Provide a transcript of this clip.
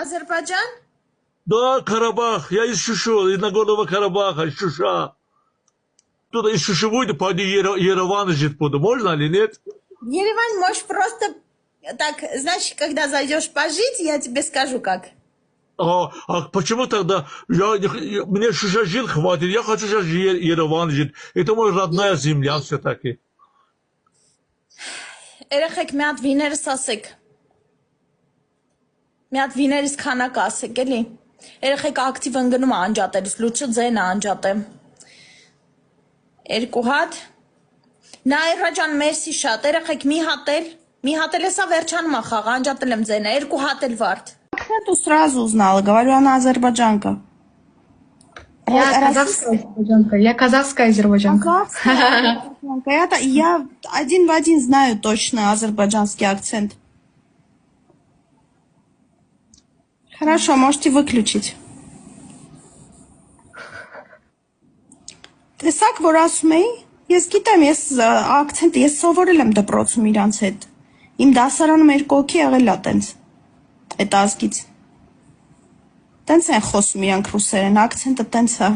Азербайджан? Да, Карабах. Я из Шушу, из Нагорного Карабаха, из Шуша. Туда из Шуши выйду, пойди Ереван жить буду. Можно или нет? Ереван можешь просто... Так, значит, когда зайдешь пожить, я тебе скажу как. А почему тогда? Мне Шуша жил хватит, я хочу сейчас Ереван жить. Это моя родная земля все-таки. Երեխեք մի հատ վիներս ասեք։ Մի հատ վիներս քանակ ասեք, էլի։ Երեխեք ակտիվ ընկնում է անջատելիս, լուչը ձեն է անջատեմ։ Երկու հատ։ Նաիրա ջան, մերսի շատ։ Երեխեք մի հատ էլ էսա վերջանում է խաղը, անջատել եմ ձենը, երկու հատ էլ վարդ։ Ты сразу узнала, говорю, она азербайджанка. Я казахская азербайджанка. Я казахская азербайджанка. Я один в один знаю точно азербайджанский акцент. Хорошо, можете выключить. Տեսակ, որ ասում էի, ես գիտեմ, ես ակցենտ, ես սովորել եմ դպրոցում իրանց հետ։ Իմ դասարանում երկու հոգի եղել է տենց։ Այդ ազգից։ Տենց են խոսում իրանք ռուսերեն, ակցենտը տենց է։